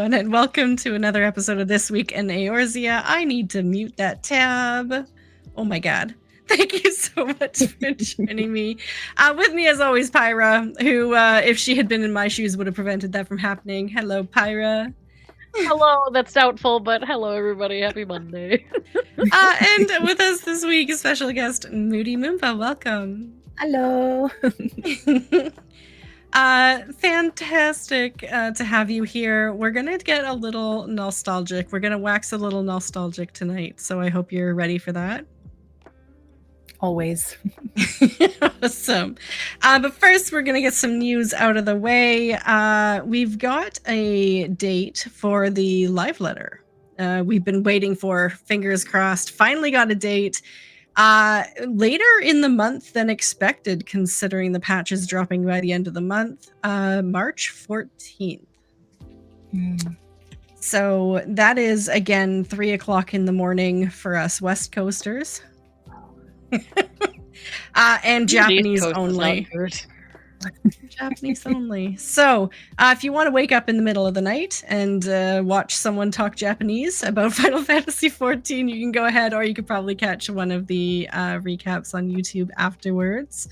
everyone, and welcome to another episode of This Week in Eorzea. I need to mute that tab. Oh my god. Thank you so much for joining me. With me, as always, Pyra, who, if she had been in my shoes, would have prevented that from happening. Hello, Pyra. Hello, that's doubtful, but hello, everybody. Happy Monday. And with us this week, a special guest, MoodyMoomba. Welcome. Hello. Fantastic to have you here. We're gonna get a little nostalgic. We're gonna wax a little nostalgic tonight, so I hope you're ready for that. Always. Awesome. But first, we're gonna get some news out of the way. We've got a date for the live letter. We've been waiting for, fingers crossed, finally got a date. Later in the month than expected, considering the patch is dropping by the end of the month, March 14th. So that is, again, 3 o'clock in the morning for us West Coasters. And Japanese only. Japanese only. So, if you want to wake up in the middle of the night and watch someone talk Japanese about Final Fantasy XIV, you can go ahead, or you could probably catch one of the recaps on YouTube afterwards.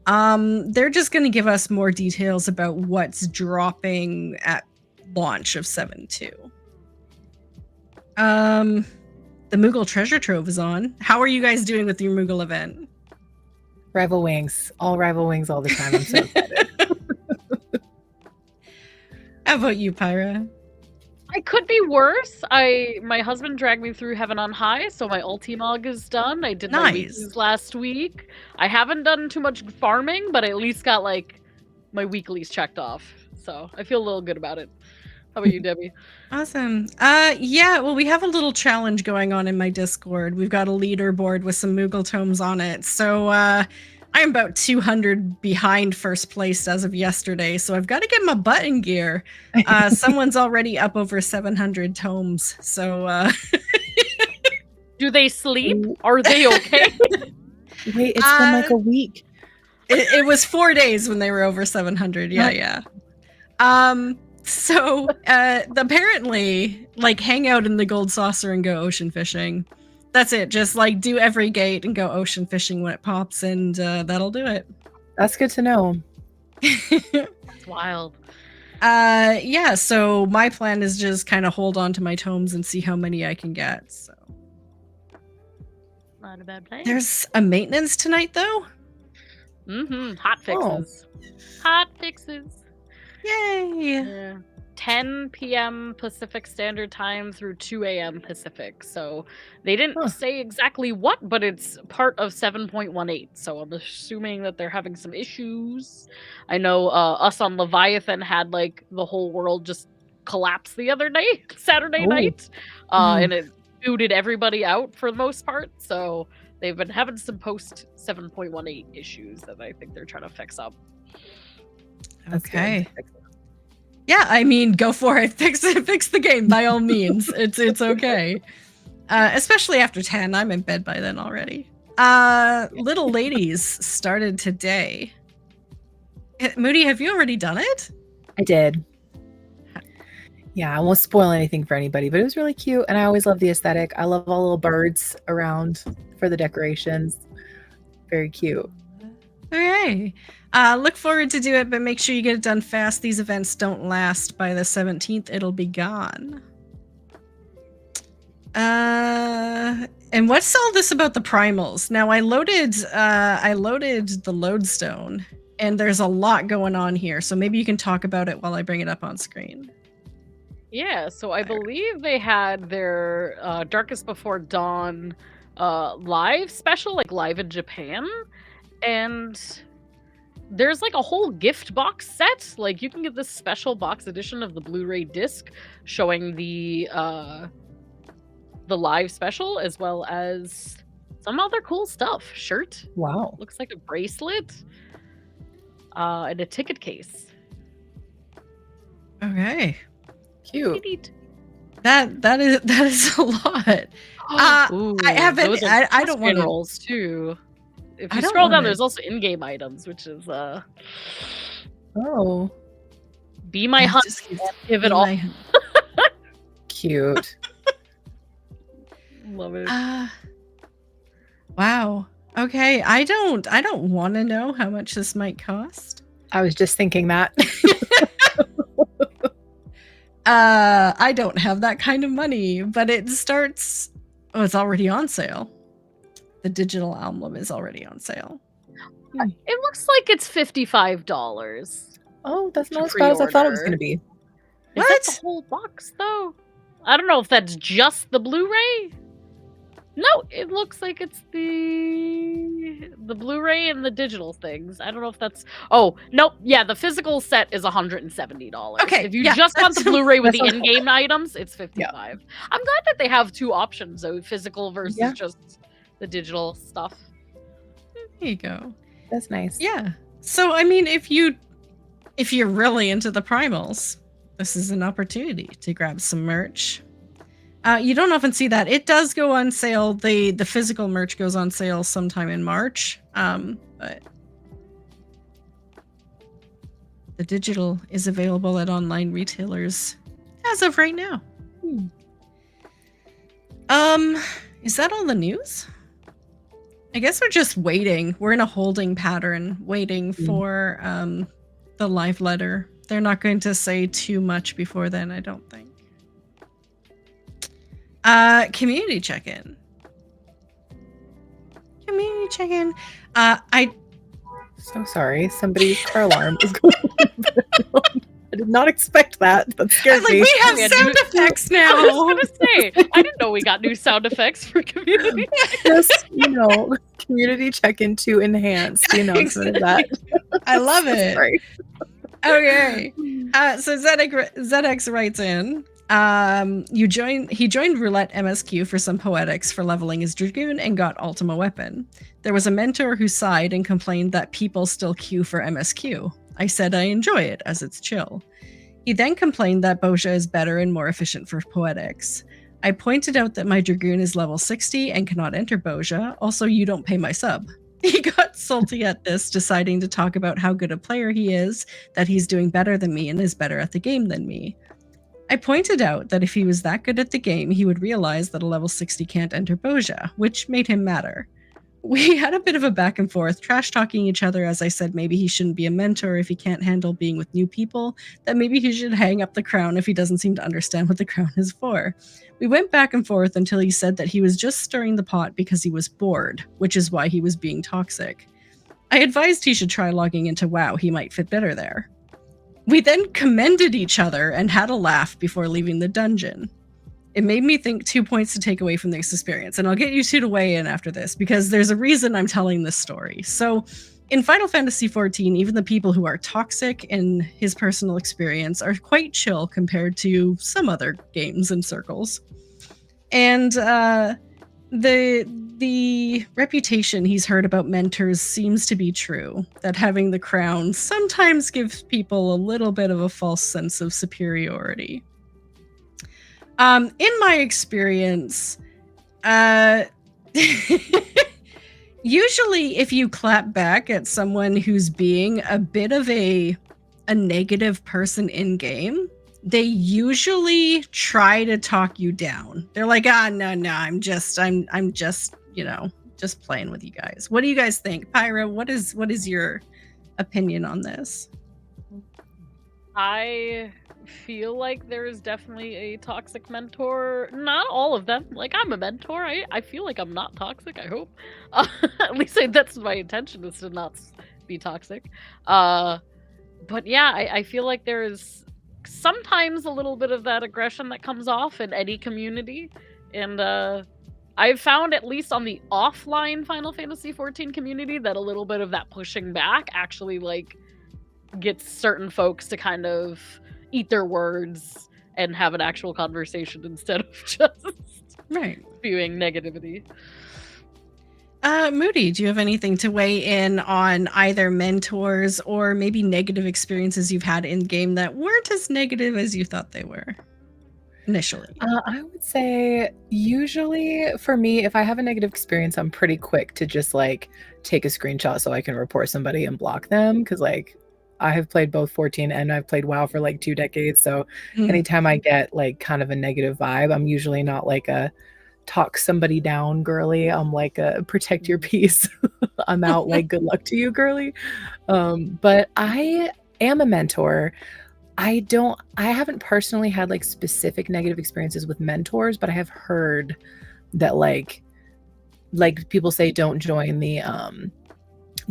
They're just going to give us more details about what's dropping at launch of 7.2. The Moogle Treasure Trove is on. How are you guys doing with your Moogle event? Rival Wings. All Rival Wings all the time. I'm so excited. How about you, Pyra? I could be worse. My husband dragged me through Heaven on High, so my Ultimog is done. I did my weeklies last week. I haven't done too much farming, but I at least got like my weeklies checked off. So I feel a little good about it. How about you, Debbie? Awesome. Yeah, well, we have a little challenge going on in my Discord. We've got a leaderboard with some Moogle tomes on it. So I'm about 200 behind first place as of yesterday. So I've got to get my butt in gear. Someone's already up over 700 tomes. So do they sleep? Are they okay? Wait, it's been like a week. It was 4 days when they were over 700. Yeah. So apparently, like, hang out in the gold saucer and go ocean fishing. That's it. Just like do every gate and go ocean fishing when it pops, and that'll do it. That's good to know. That's wild. Yeah, so my plan is just kind of hold on to my tomes and see how many I can get. So not a bad plan. There's a maintenance tonight, though. Hot fixes. Hot fixes. Yay! Yeah. 10 p.m. Pacific Standard Time through 2 a.m. Pacific. So they didn't say exactly what, but it's part of 7.18. So I'm assuming that they're having some issues. I know us on Leviathan had like the whole world just collapse the other night, Saturday night. And it booted everybody out for the most part. So they've been having some post 7.18 issues that I think they're trying to fix up. Okay. Yeah, I mean, go for it. Fix the game by all means. It's okay. Especially after 10. I'm in bed by then already. Little Ladies started today. Moody, have you already done it? I did. Yeah, I won't spoil anything for anybody, but it was really cute, and I always love the aesthetic. I love all the little birds around for the decorations. Very cute. Okay. Look forward to do it, but make sure you get it done fast. These events don't last. By the 17th, it'll be gone. And what's all this about the primals? Now, I loaded the lodestone, and there's a lot going on here. So maybe you can talk about it while I bring it up on screen. Yeah, so I believe they had their Darkest Before Dawn live special, like live in Japan. And there's like a whole gift box set. Like you can get this special box edition of the Blu-ray disc showing the live special, as well as some other cool stuff. Shirt. Wow. Looks like a bracelet. And a ticket case. Okay. Cute. That is a lot. Ooh, I haven't. I don't want rolls too. If you scroll down, there's also in-game items, which is Oh. Be my hunt. Give it all. Cute. Love it. Wow. Okay, I don't want to know how much this might cost. I was just thinking that. I don't have that kind of money, but it starts. Oh, it's already on sale. The digital album is already on sale. It looks like it's $55. Oh, that's not as bad as I thought it was going to be. Is that the whole box, though? I don't know if that's just the Blu-ray. No, it looks like it's the Blu-ray and the digital things. I don't know if that's... Oh, nope. Yeah, the physical set is $170. Okay, if you just want the Blu-ray with the in-game items, it's $55. Yeah. I'm glad that they have two options, though, physical versus just the digital stuff. There you go. That's nice. Yeah. So, I mean, if you're really into the primals, this is an opportunity to grab some merch. You don't often see that. It does go on sale. The physical merch goes on sale sometime in March. But the digital is available at online retailers as of right now. Is that all the news? I guess we're just waiting. We're in a holding pattern, waiting for the live letter. They're not going to say too much before then, I don't think. Community check-in. Community check-in. So sorry. Somebody's car alarm is going on. I did not expect that. That scared me. We have sound effects now. I was going to say, I didn't know we got new sound effects for community. Just, community check-in to enhance the announcement of that. I love it. Sorry. Okay. So ZX writes in, he joined Roulette MSQ for some poetics for leveling his Dragoon and got Ultima weapon. There was a mentor who sighed and complained that people still queue for MSQ. I said I enjoy it as it's chill. He then complained that Bozja is better and more efficient for poetics. I pointed out that my Dragoon is level 60 and cannot enter Bozja. Also, you don't pay my sub. He got salty at this, deciding to talk about how good a player he is, that he's doing better than me and is better at the game than me. I pointed out that if he was that good at the game, he would realize that a level 60 can't enter Bozja, which made him madder. We had a bit of a back and forth, trash-talking each other as I said maybe he shouldn't be a mentor if he can't handle being with new people, that maybe he should hang up the crown if he doesn't seem to understand what the crown is for. We went back and forth until he said that he was just stirring the pot because he was bored, which is why he was being toxic. I advised he should try logging into WoW, he might fit better there. We then commended each other and had a laugh before leaving the dungeon. It made me think 2 points to take away from this experience, and I'll get you two to weigh in after this, because there's a reason I'm telling this story. So, in Final Fantasy XIV, even the people who are toxic in his personal experience are quite chill compared to some other games and circles. And the reputation he's heard about mentors seems to be true, that having the crown sometimes gives people a little bit of a false sense of superiority. In my experience, usually if you clap back at someone who's being a bit of a negative person in game, they usually try to talk you down. They're like, no, I'm just, just playing with you guys. What do you guys think? Pyra, what is your opinion on this? I feel like there is definitely a toxic mentor. Not all of them. Like, I'm a mentor. I feel like I'm not toxic, I hope. At least that's my intention, is to not be toxic. But yeah, I feel like there is sometimes a little bit of that aggression that comes off in any community. And I've found, at least on the offline Final Fantasy XIV community, that a little bit of that pushing back actually, like, gets certain folks to kind of eat their words and have an actual conversation instead of just spewing negativity. Moody, do you have anything to weigh in on either mentors or maybe negative experiences you've had in game that weren't as negative as you thought they were initially? I would say usually for me, if I have a negative experience, I'm pretty quick to just like take a screenshot so I can report somebody and block them, because like I have played both 14 and I've played WoW for like 2 decades. So anytime I get like kind of a negative vibe, I'm usually not like a talk somebody down girly. I'm like a protect your peace. I'm out like good luck to you girly. But I am a mentor. I haven't personally had like specific negative experiences with mentors, but I have heard that like people say don't join the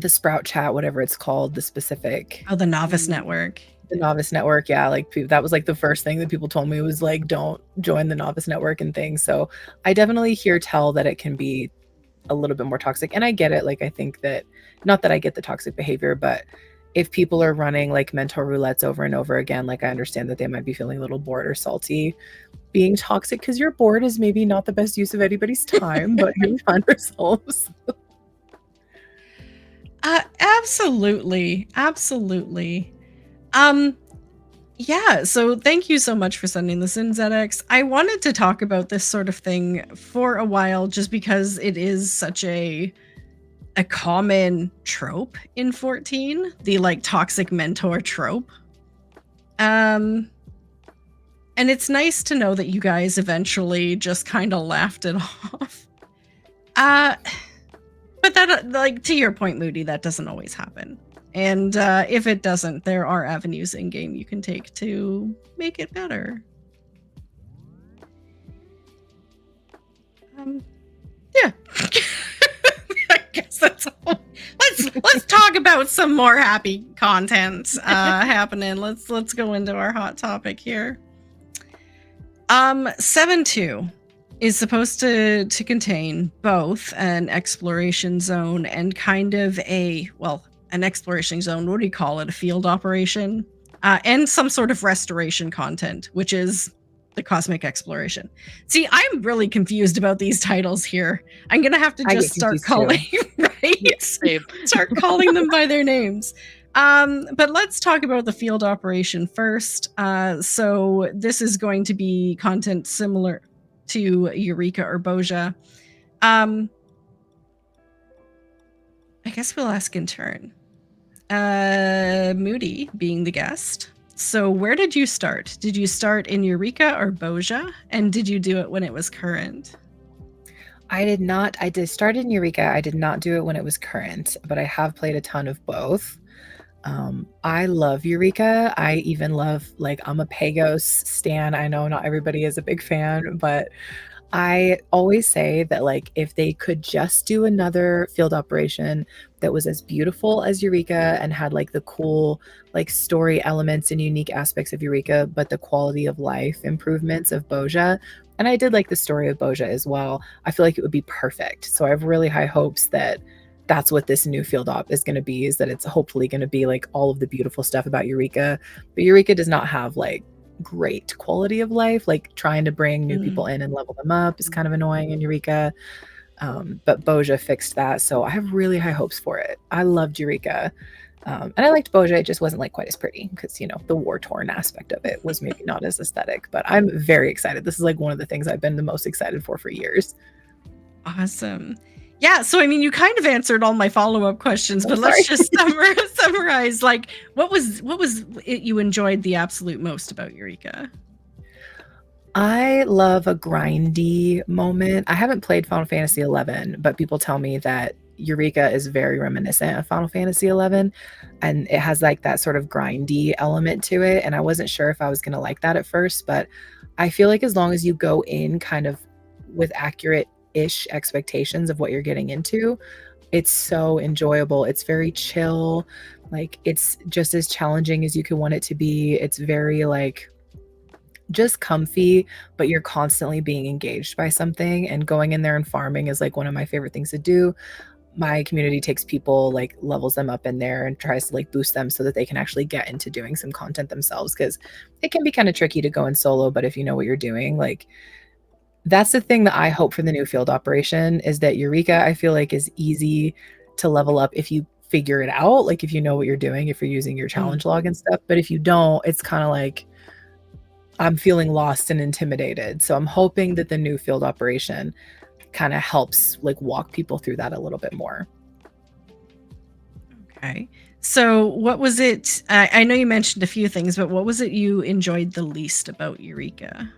Sprout chat, whatever it's called, the specific. Oh, the Novice Network. The Novice Network, yeah. Like that was like the first thing that people told me was like, don't join the Novice Network and things. So I definitely hear tell that it can be a little bit more toxic. And I get it. Like I think that, not that I get the toxic behavior, but if people are running like mentor roulettes over and over again, like I understand that they might be feeling a little bored or salty. Being toxic because you're bored is maybe not the best use of anybody's time, but here we find ourselves. Absolutely. Yeah, so thank you so much for sending this in, ZX. I wanted to talk about this sort of thing for a while just because it is such a common trope in 14, the like toxic mentor trope. And it's nice to know that you guys eventually just kind of laughed it off. But that, like, to your point, Moody, that doesn't always happen. And if it doesn't, there are avenues in game you can take to make it better. Yeah. I guess that's all. Let's talk about some more happy content happening. Let's go into our hot topic here. 7.2 is supposed to contain both an exploration zone and kind of an exploration zone. What do you call it? A field operation, and some sort of restoration content, which is the cosmic exploration. See, I'm really confused about these titles here. I'm gonna have to just start calling start calling them by their names. But let's talk about the field operation first. So this is going to be content similar to Eureka or Boja. I guess we'll ask in turn. Moody being the guest. So where did you start? Did you start in Eureka or Boja? And did you do it when it was current? I did not. I did start in Eureka. I did not do it when it was current, but I have played a ton of both. I love Eureka. I even love, like, I'm a Pagos stan. I know not everybody is a big fan, but I always say that, like, if they could just do another field operation that was as beautiful as Eureka and had, like, the cool, like, story elements and unique aspects of Eureka, but the quality of life improvements of Boja, and I did like the story of Boja as well, I feel like it would be perfect. So I have really high hopes that that's what this new field op is going to be, is that it's hopefully going to be like all of the beautiful stuff about Eureka. But Eureka does not have like great quality of life. Like trying to bring new people in and level them up is kind of annoying in Eureka. But Boja fixed that. So I have really high hopes for it. I loved Eureka. And I liked Boja. It just wasn't like quite as pretty because, you know, the war-torn aspect of it was maybe not as aesthetic. But I'm very excited. This is like one of the things I've been the most excited for years. Awesome. Yeah, so I mean, you kind of answered all my follow-up questions, but let's just summarize. Like, what was it you enjoyed the absolute most about Eureka? I love a grindy moment. I haven't played Final Fantasy XI, but people tell me that Eureka is very reminiscent of Final Fantasy XI, and it has like that sort of grindy element to it. And I wasn't sure if I was going to like that at first, but I feel like as long as you go in kind of with accurate-ish expectations of what you're getting into, it's so enjoyable. It's very chill. Like, it's just as challenging as you could want it to be. It's very like just comfy, but you're constantly being engaged by something, and going in there and farming is like one of my favorite things to do. My community takes people, like levels them up in there and tries to like boost them so that they can actually get into doing some content themselves, because it can be kind of tricky to go in solo, but if you know what you're doing, like, that's the thing that I hope for the new field operation, is that Eureka, I feel like, is easy to level up if you figure it out, like if you know what you're doing, if you're using your challenge log and stuff. But if you don't, it's kind of like I'm feeling lost and intimidated. So I'm hoping that the new field operation kind of helps like walk people through that a little bit more. Okay. So what was it? I know you mentioned a few things, but what was it you enjoyed the least about Eureka?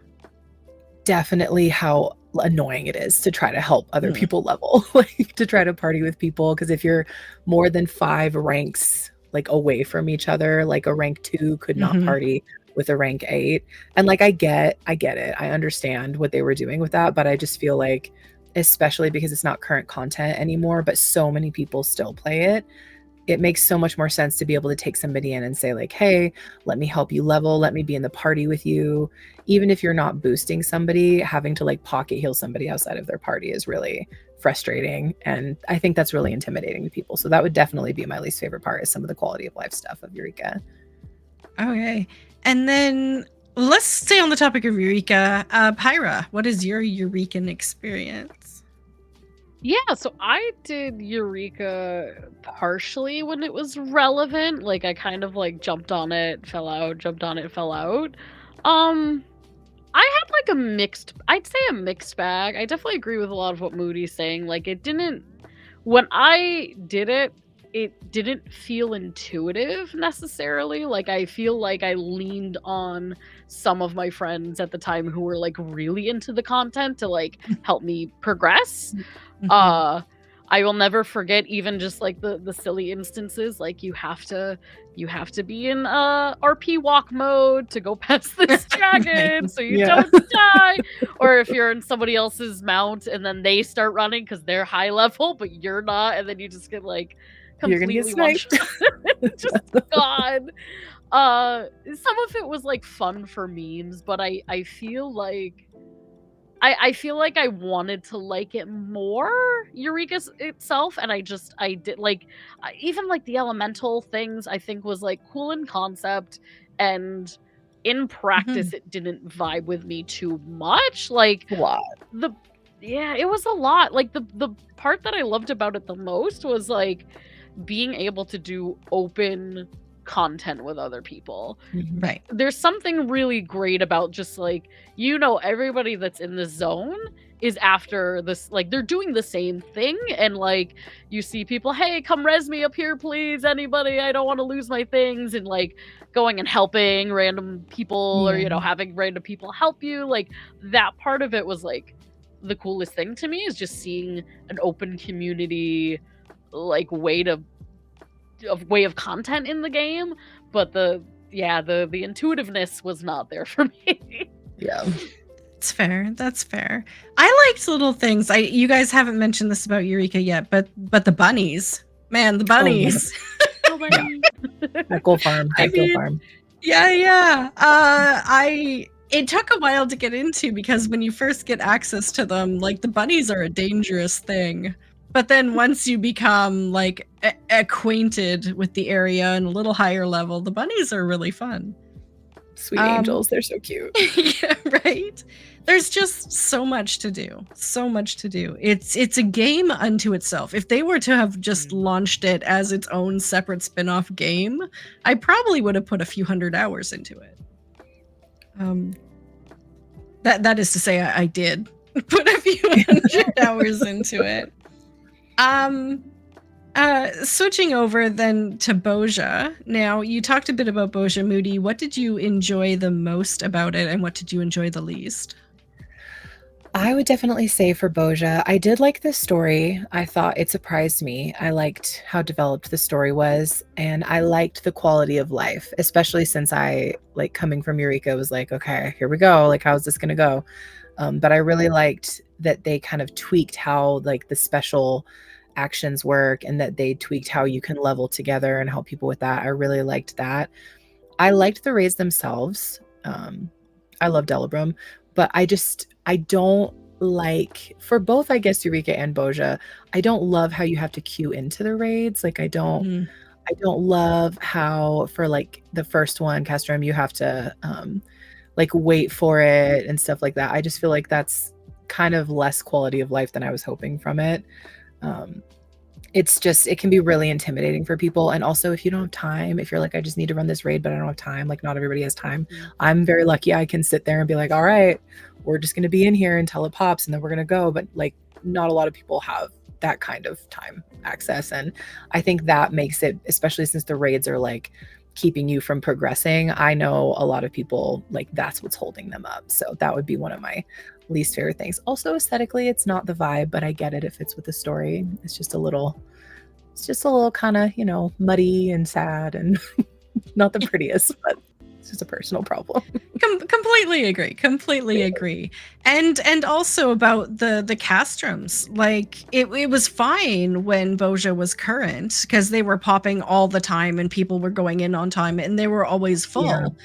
Definitely how annoying it is to try to help other people level, like to try to party with people. Because if you're more than 5 ranks like away from each other, like a rank 2 could not party with a rank 8. And like I get it. I understand what they were doing with that, but I just feel like, especially because it's not current content anymore, but so many people still play it, it makes so much more sense to be able to take somebody in and say like, hey, let me help you level, let me be in the party with you. Even if you're not boosting somebody, having to like pocket heal somebody outside of their party is really frustrating. And I think that's really intimidating to people. So that would definitely be my least favorite part, is some of the quality of life stuff of Eureka. Okay. And then let's stay on the topic of Eureka. Pyra, what is your Eurekan experience? Yeah, so I did Eureka partially when it was relevant. Like I kind of like jumped on it, fell out, jumped on it, fell out. I had like I'd say a mixed bag. I definitely agree with a lot of what Moody's saying. Like when I did it, it didn't feel intuitive necessarily. Like I feel like I leaned on some of my friends at the time who were like really into the content to like help me progress. I will never forget even just like the silly instances, like you have to be in RP walk mode to go past this dragon so you don't die, or if you're in somebody else's mount and then they start running because they're high level but you're not, and then you just get like completely just gone. Some of it was like fun for memes, but I feel like I feel like I wanted to like it more, Eureka itself, and I did like even like the elemental things I think was like cool in concept, and in practice it didn't vibe with me too much. Like a lot. It was a lot. Like the part that I loved about it the most was like being able to do open content with other people. Right. There's something really great about just like, everybody that's in the zone is after this, like they're doing the same thing, and like you see people, hey, come res me up here please, anybody, I don't want to lose my things, and like going and helping random people or having random people help you. Like that part of it was like the coolest thing to me, is just seeing an open community like way of content in the game. But the intuitiveness was not there for me. That's fair. I liked little things. You guys haven't mentioned this about Eureka yet, but the bunnies, man, the bunnies. That gold farm. Yeah. It took a while to get into, because when you first get access to them, like the bunnies are a dangerous thing. But then once you become like acquainted with the area and a little higher level, the bunnies are really fun. Sweet angels, they're so cute. Yeah, right. There's just so much to do. It's a game unto itself. If they were to have just launched it as its own separate spin-off game, I probably would have put a few hundred hours into it. That is to say, I did put a few hundred hours into it. Switching over then to Bozja. Now, you talked a bit about Bozja, Moody. What did you enjoy the most about it, and what did you enjoy the least? I would definitely say for Bozja, I did like the story. I thought it surprised me. I liked how developed the story was, and I liked the quality of life, especially since I, like, coming from Eureka, was like, okay, here we go. Like, how's this going to go? But I really liked that they kind of tweaked how, like, the special actions work, and that they tweaked how you can level together and help people with that. I really liked that. I liked the raids themselves. I love Delibram, but I don't like, for both, I guess, Eureka and Bozja, I don't love how you have to queue into the raids. Like, I don't love how, for like the first one, Castrum, you have to like wait for it and stuff like that. I just feel like that's kind of less quality of life than I was hoping from it. It's just, it can be really intimidating for people. And also, if you don't have time, if you're like, I just need to run this raid, but I don't have time, like not everybody has time. I'm very lucky I can sit there and be like, all right, we're just going to be in here until it pops and then we're going to go. But like, not a lot of people have that kind of time access. And I think that makes it, especially since the raids are like keeping you from progressing, I know a lot of people like that's what's holding them up. So that would be one of my least favorite things. Also aesthetically, it's not the vibe, but I get it. It fits with the story. It's just a little kind of, you know, muddy and sad and not the prettiest, but it's just a personal problem. Completely agree. And also about the castrums, like it was fine when Bozja was current because they were popping all the time and people were going in on time and they were always full.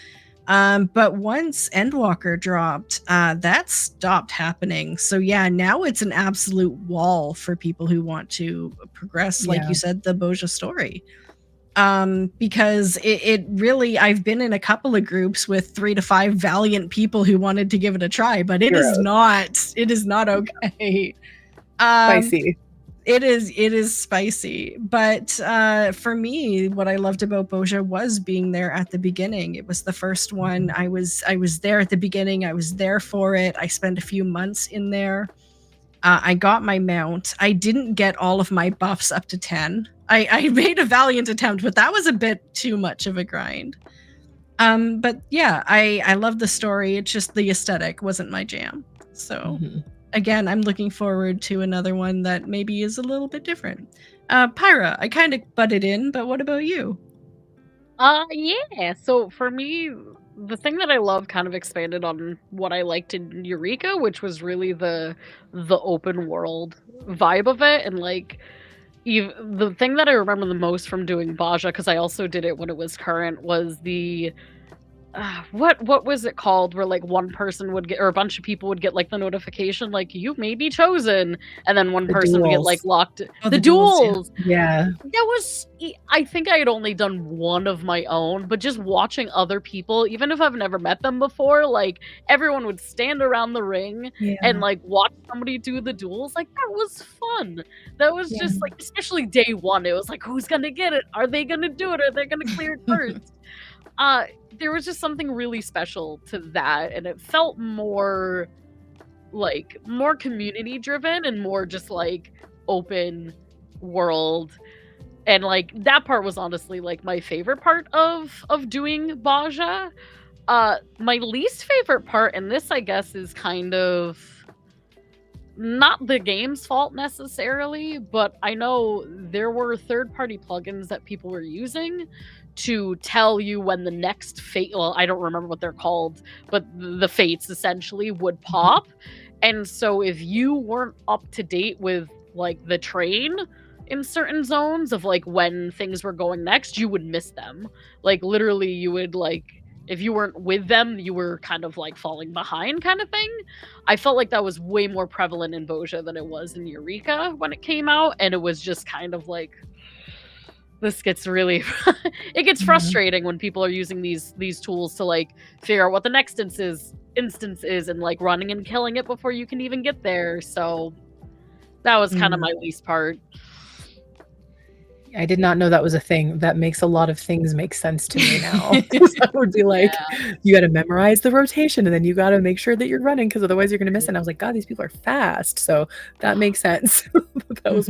But once Endwalker dropped, that stopped happening. So yeah, now it's an absolute wall for people who want to progress, like you said, the Bozja story. Because it really, I've been in a couple of groups with 3 to 5 valiant people who wanted to give it a try, but it is not okay. Spicy. It is spicy. But for me, what I loved about Bozja was being there at the beginning. It was the first one. I was there at the beginning. I was there for it. I spent a few months in there. I got my mount. I didn't get all of my buffs up to 10. I made a valiant attempt, but that was a bit too much of a grind. But yeah, I love the story. It's just the aesthetic wasn't my jam. So again, I'm looking forward to another one that maybe is a little bit different. Pyra, I kind of butted in, but what about you? Yeah. So for me, the thing that I love kind of expanded on what I liked in Eureka, which was really the open world vibe of it, and like the thing that I remember the most from doing Bozja, because I also did it when it was current, was the what was it called, where like one person would get, or a bunch of people would get like the notification like you may be chosen, and then one person would get like locked. The duels. Yeah. That was, I think I had only done one of my own, but just watching other people, even if I've never met them before, like everyone would stand around the ring and like watch somebody do the duels. Like that was fun. That was just like, especially day one, it was like, who's gonna get it? Are they gonna do it? Are they gonna clear it first? There was just something really special to that, and it felt more community driven and more just like open world. And like that part was honestly like my favorite part of doing Bozja. My least favorite part, and this I guess is kind of not the game's fault necessarily, but I know there were third-party plugins that people were using to tell you when the next fate, well, I don't remember what they're called, but the fates essentially would pop. And so if you weren't up to date with like the train in certain zones of like when things were going next, you would miss them. Like literally you would like, if you weren't with them, you were kind of like falling behind kind of thing. I felt like that was way more prevalent in Bozja than it was in Eureka when it came out. And it was just kind of like, this gets really it gets frustrating when people are using these tools to like figure out what the next instance is and like running and killing it before you can even get there. So that was kind of my least part. I did not know that was a thing. That makes a lot of things make sense to me now. I would be like, you got to memorize the rotation and then you got to make sure that you're running because otherwise you're going to miss it. And I was like, God, these people are fast. So that makes sense. That was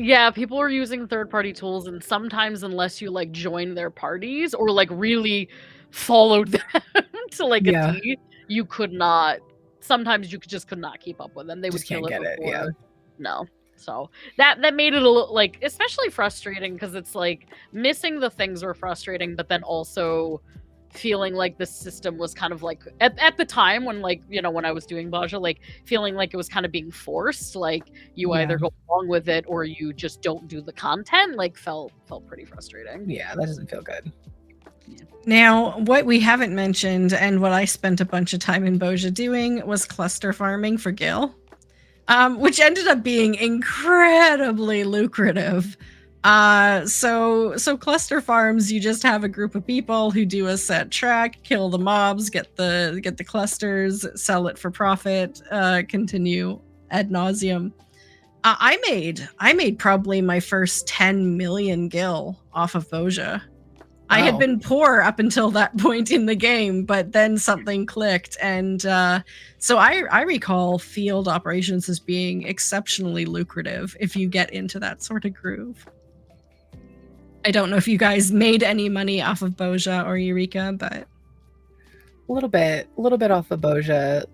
Yeah, people were using third-party tools, and sometimes unless you like join their parties or like really followed them to like a T, you could not. Sometimes you could not keep up with them. They would kill it before. No, so that made it a little like especially frustrating because it's like missing the things were frustrating, but then also feeling like the system was kind of like at the time when like when I was doing Bozja, like feeling like it was kind of being forced, like you either go along with it or you just don't do the content, like felt pretty frustrating. That doesn't feel good. Now what we haven't mentioned and what I spent a bunch of time in Bozja doing was cluster farming for Gil, which ended up being incredibly lucrative. So cluster farms, you just have a group of people who do a set track, kill the mobs, get the clusters, sell it for profit, continue ad nauseum. I made probably my first 10 million gil off of Bozja. I had Wow. been poor up until that point in the game, but then something clicked. And so I recall field operations as being exceptionally lucrative if you get into that sort of groove. I don't know if you guys made any money off of Boja or Eureka, but A little bit off of Boja,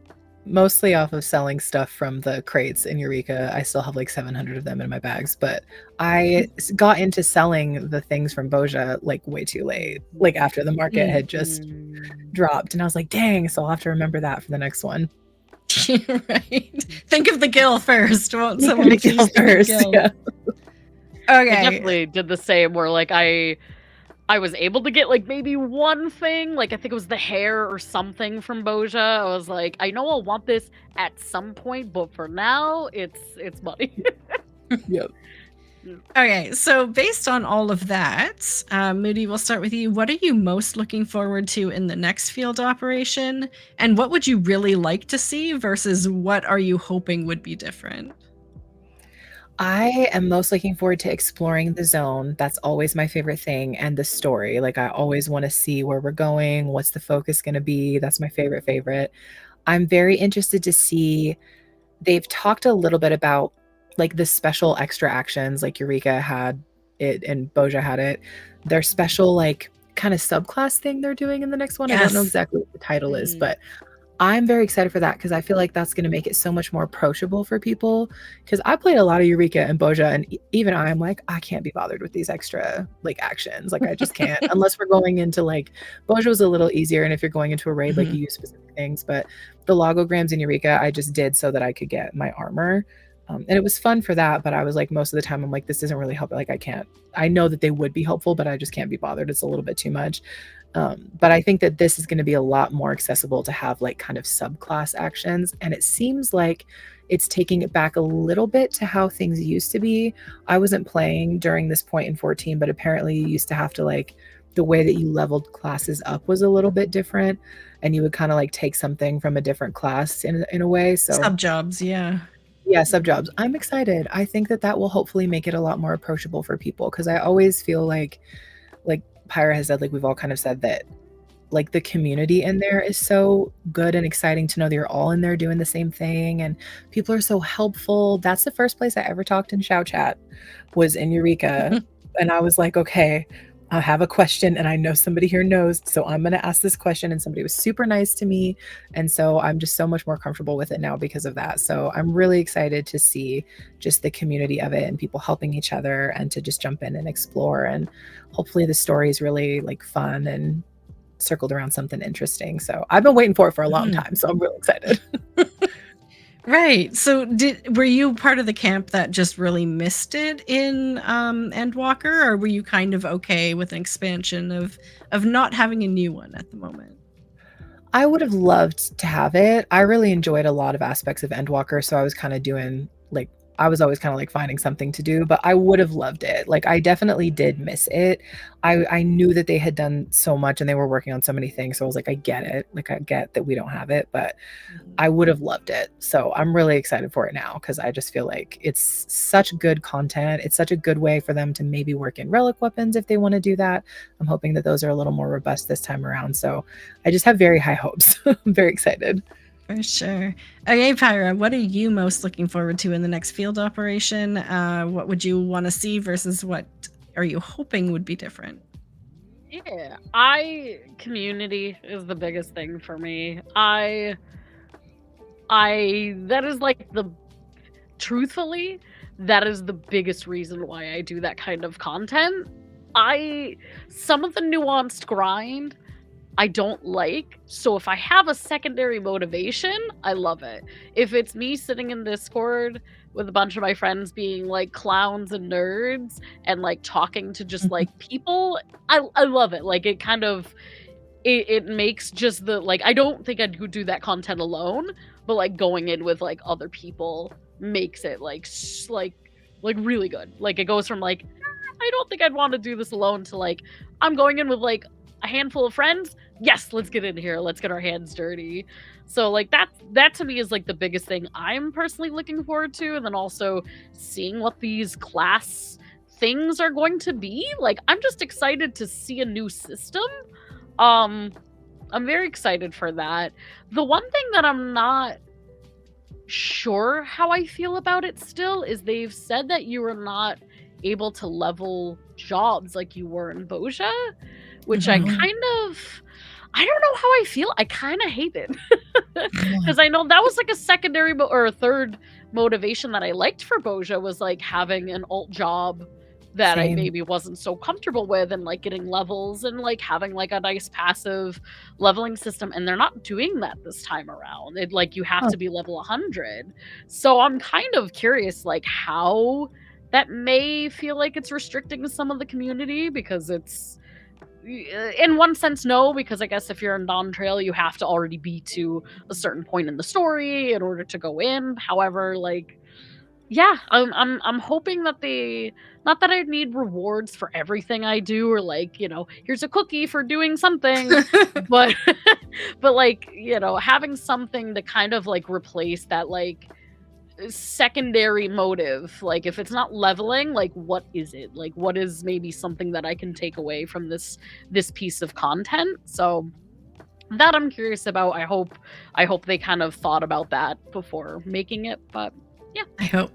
mostly off of selling stuff from the crates in Eureka. I still have like 700 of them in my bags, but I got into selling the things from Boja like way too late, like after the market had just dropped, and I was like, dang, so I'll have to remember that for the next one. Right. Think of the gill first. Won't someone please think of gill? Yeah. Okay. I definitely did the same where like I was able to get like maybe one thing, like I think it was the hair or something from Boja. I was like, I know I'll want this at some point, but for now, it's money. Yep. Okay, so based on all of that, Moody, we'll start with you. What are you most looking forward to in the next field operation? And what would you really like to see versus what are you hoping would be different? I am most looking forward to exploring the zone. That's always my favorite thing. And the story. Like, I always want to see where we're going, what's the focus going to be. That's my favorite. I'm very interested to see. They've talked a little bit about like the special extra actions, like Eureka had it and Boja had it. Their special, like, kind of subclass thing they're doing in the next one. I don't know Yes. exactly what the title is, but I'm very excited for that because I feel like that's going to make it so much more approachable for people. Because I played a lot of Eureka and Boja, and even I'm like, I can't be bothered with these extra like actions. Like, I just can't unless we're going into like Boja was a little easier, and if you're going into a raid, like you use specific things. But the logograms in Eureka, I just did so that I could get my armor. And it was fun for that, but I was like, most of the time I'm like, this isn't really helping. Like, I know that they would be helpful, but I just can't be bothered. It's a little bit too much. But I think that this is going to be a lot more accessible to have like kind of subclass actions. And it seems like it's taking it back a little bit to how things used to be. I wasn't playing during this point in 14, but apparently you used to have to like, the way that you leveled classes up was a little bit different. And you would kind of like take something from a different class in a way. So Subjobs, yeah. Yeah, subjobs. I'm excited. I think that will hopefully make it a lot more approachable for people because I always feel like Pyra has said, like we've all kind of said that like the community in there is so good and exciting to know that you're all in there doing the same thing and people are so helpful. That's the first place I ever talked in Shout Chat was in Eureka. And I was like, okay, I have a question and I know somebody here knows, so I'm going to ask this question. And somebody was super nice to me. And so I'm just so much more comfortable with it now because of that. So I'm really excited to see just the community of it and people helping each other and to just jump in and explore. And hopefully the story is really like fun and circled around something interesting. So I've been waiting for it for a long time. So I'm really excited. Right. So were you part of the camp that just really missed it in Endwalker, or were you kind of okay with an expansion of not having a new one at the moment? I would have loved to have it. I really enjoyed a lot of aspects of Endwalker, so I was kind of doing like I was always kind of like finding something to do, but I would have loved it. Like I definitely did miss it. I knew that they had done so much and they were working on so many things. So I was like, I get it. Like I get that we don't have it, but I would have loved it. So I'm really excited for it now because I just feel like it's such good content. It's such a good way for them to maybe work in relic weapons if they want to do that. I'm hoping that those are a little more robust this time around. So I just have very high hopes. I'm very excited. For sure. Okay, Pyra, what are you most looking forward to in the next field operation? What would you want to see versus what are you hoping would be different? Yeah, community is the biggest thing for me. That is like truthfully, that is the biggest reason why I do that kind of content. Some of the nuanced grind I don't like, so if I have a secondary motivation, I love it. If it's me sitting in Discord with a bunch of my friends being like clowns and nerds and like talking to just like people, I love it. Like it kind of it makes just the like I don't think I'd do that content alone, but like going in with like other people makes it like really good. Like it goes from like I don't think I'd want to do this alone to like I'm going in with like a handful of friends. Yes, let's get in here. Let's get our hands dirty. So like that to me is like the biggest thing I'm personally looking forward to. And then also seeing what these class things are going to be. Like, I'm just excited to see a new system. I'm very excited for that. The one thing that I'm not sure how I feel about it still is they've said that you are not able to level jobs like you were in Boja, which I don't know how I feel. I kind of hate it because I know that was like a secondary or a third motivation that I liked for Boja, was like having an alt job that I maybe wasn't so comfortable with, and like getting levels and like having like a nice passive leveling system, and they're not doing that this time around. It like you have to be level 100. So I'm kind of curious like how that may feel like it's restricting some of the community, because it's, in one sense, no, because I guess if you're in Dawn Trail, you have to already be to a certain point in the story in order to go in. However, like, yeah, I'm hoping that they, not that I need rewards for everything I do, or like, you know, here's a cookie for doing something, but but like, you know, having something to kind of like replace that like secondary motive. Like, if it's not leveling, like what is it? Like, what is maybe something that I can take away from this piece of content? So that I'm curious about. I hope they kind of thought about that before making it, but yeah.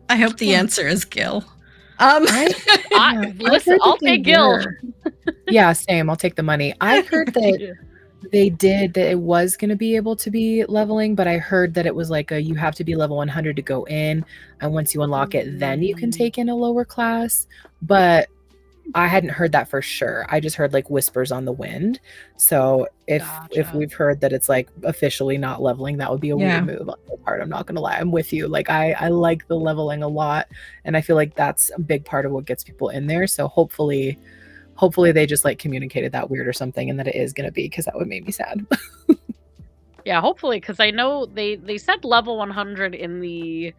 I hope the answer is Gil. Listen, I'll take Gil. Yeah, same. I'll take the money. I heard that they did that it was going to be able to be leveling, but I heard that it was like you have to be level 100 to go in, and once you unlock it, then you can take in a lower class. But I hadn't heard that for sure. I just heard like whispers on the wind. So if we've heard that it's like officially not leveling, that would be a weird move on their part. I'm not gonna lie. I'm with you. Like I like the leveling a lot, and I feel like that's a big part of what gets people in there. So hopefully they just like communicated that weird or something, and that it is gonna be, because that would make me sad. Yeah, hopefully, because I know they said level 100 in the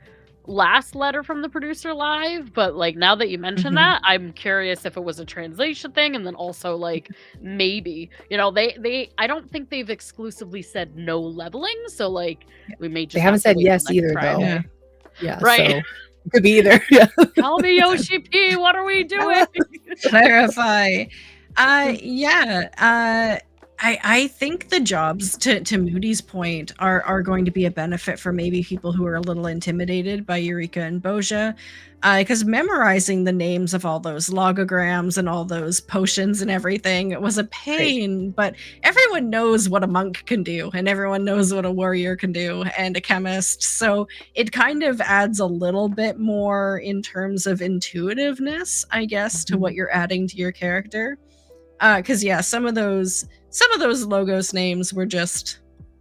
last letter from the producer live, but like now that you mention that, I'm curious if it was a translation thing, and then also like maybe, you know, they I don't think they've exclusively said no leveling, so like we may just, they haven't said yes either though. Yeah, right. So it could be either. Yeah. Tell me, Yoshi P, what are we doing? Clarify. I think the jobs, to Moody's point, are going to be a benefit for maybe people who are a little intimidated by Eureka and Boja, because memorizing the names of all those logograms and all those potions and everything, it was a pain. But everyone knows what a monk can do, and everyone knows what a warrior can do, and a chemist. So it kind of adds a little bit more in terms of intuitiveness, I guess, to what you're adding to your character. Because some of those logos names were just,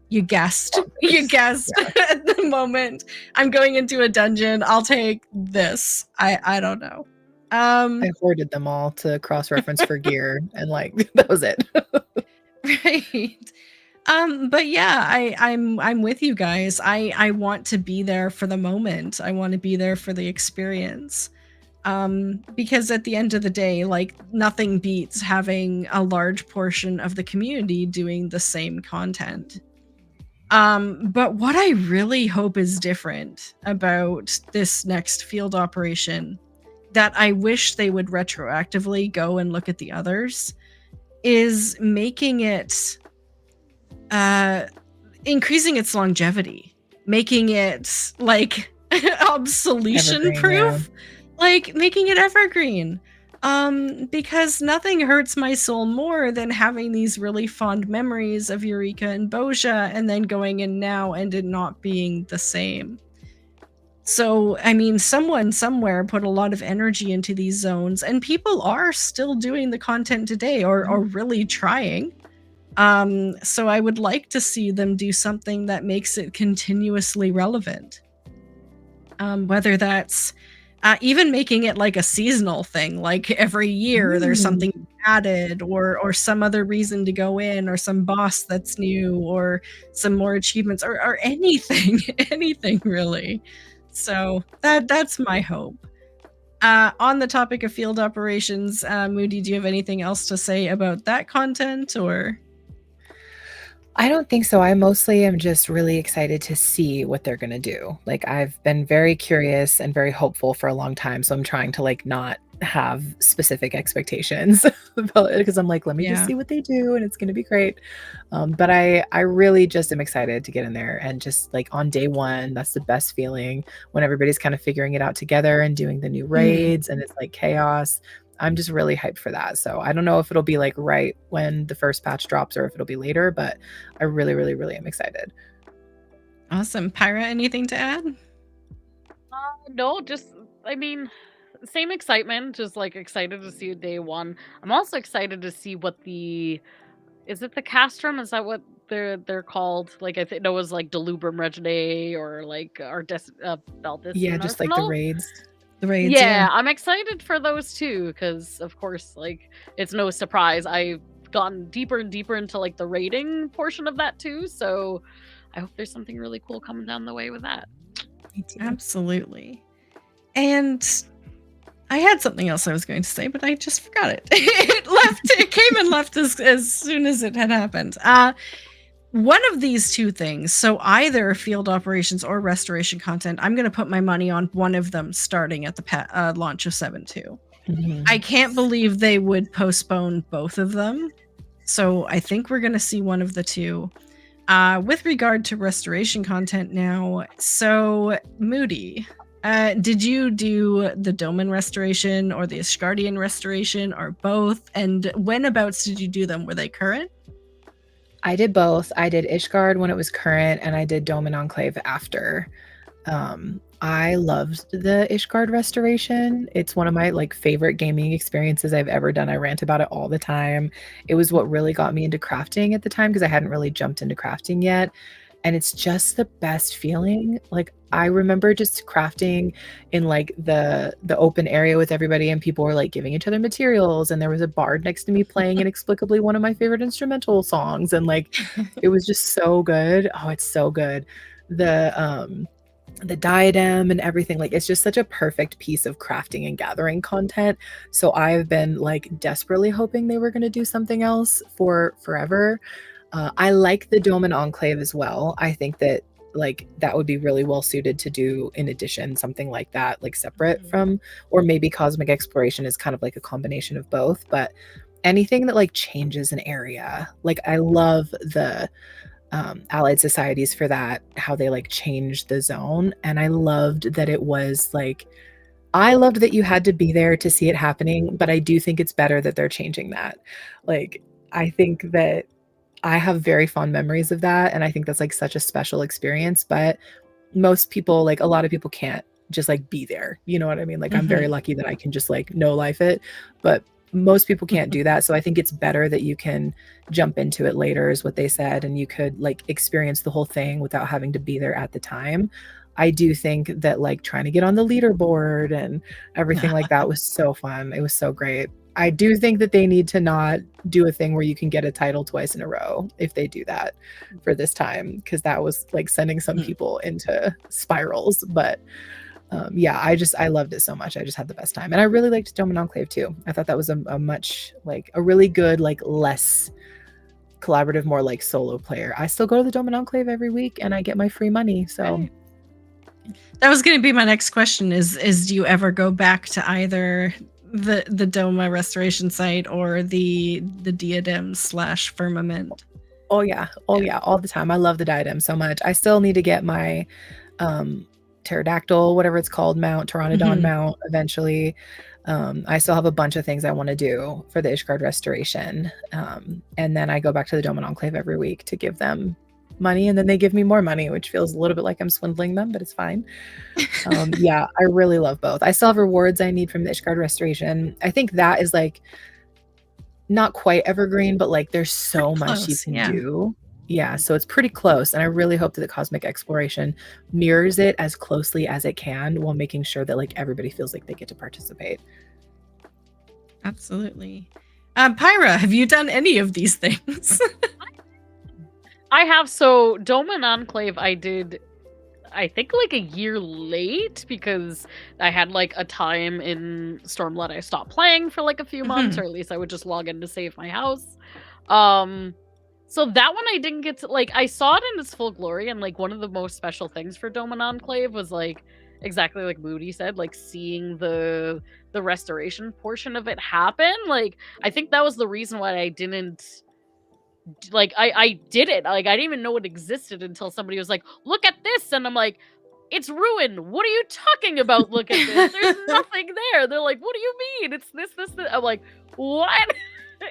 you guessed at the moment. I'm going into a dungeon, I'll take this. I don't know. I hoarded them all to cross-reference for gear, and like that was it. Right. But yeah, I'm with you guys. I want to be there for the moment. I want to be there for the experience. Because at the end of the day, like, nothing beats having a large portion of the community doing the same content. But what I really hope is different about this next field operation, that I wish they would retroactively go and look at the others, is making it, increasing its longevity, making it like obsolescence proof. Like, making it evergreen. Because nothing hurts my soul more than having these really fond memories of Eureka and Boja, and then going in now and it not being the same. So, I mean, someone somewhere put a lot of energy into these zones, and people are still doing the content today, or really trying. So I would like to see them do something that makes it continuously relevant. Whether that's even making it like a seasonal thing, like every year there's something added, or some other reason to go in, or some boss that's new, or some more achievements, or anything, anything really. So that's my hope. On the topic of field operations, Moody, do you have anything else to say about that content, or? I don't think so. I mostly am just really excited to see what they're going to do. Like, I've been very curious and very hopeful for a long time, so I'm trying to like not have specific expectations because I'm like, let me just see what they do and it's going to be great. But I really just am excited to get in there and just like on day one, that's the best feeling when everybody's kind of figuring it out together and doing the new raids and it's like chaos. I'm just really hyped for that. So I don't know if it'll be like right when the first patch drops or if it'll be later, but I really, really, really am excited. Awesome. Pyra, anything to add? No, just, I mean, same excitement, just like excited to see day one. I'm also excited to see what is it the castrum? Is that what they're called? Like I think it was like Delubrum Reginae or like Beltis. Yeah, just like the raids. The raids. Yeah, I'm excited for those too, because of course, like it's no surprise I've gone deeper and deeper into like the raiding portion of that too. So I hope there's something really cool coming down the way with that. Me too. Absolutely. And I had something else I was going to say, but I just forgot it. It came and left as soon as it had happened. One of these two things, so either field operations or restoration content, I'm going to put my money on one of them starting at the launch of 7.2. I can't believe they would postpone both of them. So I think we're going to see one of the two. With regard to restoration content now, so Moody, did you do the Doman restoration or the Ishgardian restoration or both? And whenabouts did you do them? Were they current? I did both. I did Ishgard when it was current, and I did Doman Enclave after. I loved the Ishgard restoration. It's one of my like favorite gaming experiences I've ever done. I rant about it all the time. It was what really got me into crafting at the time because I hadn't really jumped into crafting yet. And it's just the best feeling. Like I remember just crafting in like the open area with everybody and people were like giving each other materials and there was a bard next to me playing inexplicably one of my favorite instrumental songs and like it was just so good. Oh, it's so good. The diadem and everything, like it's just such a perfect piece of crafting and gathering content. So I've been like desperately hoping they were going to do something else for forever. I like the Doman Enclave as well. I think that like that would be really well suited to do in addition something like that, like separate from, or maybe Cosmic Exploration is kind of like a combination of both. But anything that like changes an area, like I love the allied societies for that, how they like changed the zone. And I loved that it was like, I loved that you had to be there to see it happening, but I do think it's better that they're changing that. Like I think that I have very fond memories of that. And I think that's like such a special experience, but most people, like a lot of people can't just like be there. You know what I mean? Like I'm very lucky that I can just like no life it, but most people can't do that. So I think it's better that you can jump into it later is what they said. And you could like experience the whole thing without having to be there at the time. I do think that like trying to get on the leaderboard and everything like that was so fun. It was so great. I do think that they need to not do a thing where you can get a title twice in a row if they do that for this time, because that was like sending some people into spirals. But yeah, I loved it so much. I just had the best time. And I really liked Doman Enclave too. I thought that was a much like a really good, like less collaborative, more like solo player. I still go to the Doman Enclave every week and I get my free money. So that was going to be my next question is do you ever go back to either the Doma restoration site or the diadem / firmament? Oh yeah, all the time. I love the diadem so much. I still need to get my pterodactyl, whatever it's called, pteranodon mount eventually. I still have a bunch of things I want to do for the Ishgard restoration, and then I go back to the Doman Enclave every week to give them money, and then they give me more money, which feels a little bit like I'm swindling them, but it's fine. Yeah, I really love both. I still have rewards I need from the Ishgard restoration. I think that is like not quite evergreen, but like there's so much you can do. Yeah, so it's pretty close, and I really hope that the Cosmic Exploration mirrors it as closely as it can while making sure that like everybody feels like they get to participate. Absolutely. Pyra, have you done any of these things? I have. So Doman Enclave I did, I think like a year late because I had like a time in Stormlight I stopped playing for like a few months, or at least I would just log in to save my house. So that one I didn't get to, like, I saw it in its full glory, and like one of the most special things for Doman Enclave was like exactly like Moody said, like seeing the restoration portion of it happen. Like I think that was the reason why I didn't like I did it. Like I didn't even know it existed until somebody was like, "Look at this," and I'm like, "It's ruined. What are you talking about? Look at this. There's nothing there." They're like, "What do you mean? It's this." I'm like, "What?"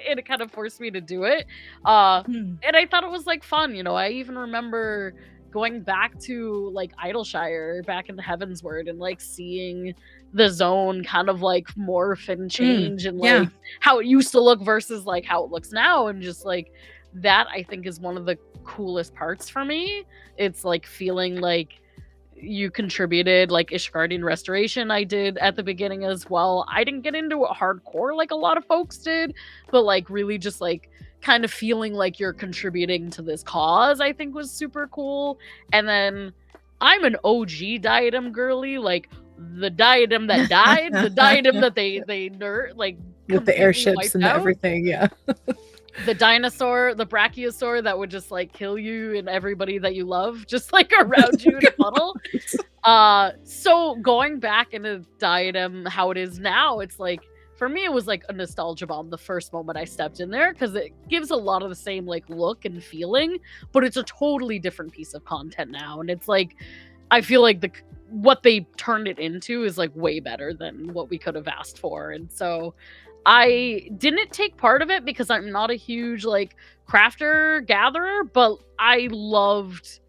And it kind of forced me to do it. And I thought it was like fun. You know, I even remember going back to like Idleshire back in the Heavensward and like seeing the zone kind of like morph and change and like how it used to look versus like how it looks now, and just like that I think is one of the coolest parts for me. It's like feeling like you contributed, like Ishgardian Restoration I did at the beginning as well. I didn't get into it hardcore like a lot of folks did, but like really just like kind of feeling like you're contributing to this cause I think was super cool. And then I'm an OG diadem girly, like the diadem that died, the diadem that they like with the airships and everything, the dinosaur, the brachiosaur that would just like kill you and everybody that you love, just like around you in a puddle. So going back into diadem how it is now, it's like for me it was like a nostalgia bomb the first moment I stepped in there, because it gives a lot of the same like look and feeling, but it's a totally different piece of content now. And it's like I feel like what they turned it into is like way better than what we could have asked for. And so I didn't take part of it because I'm not a huge like crafter gatherer, but I loved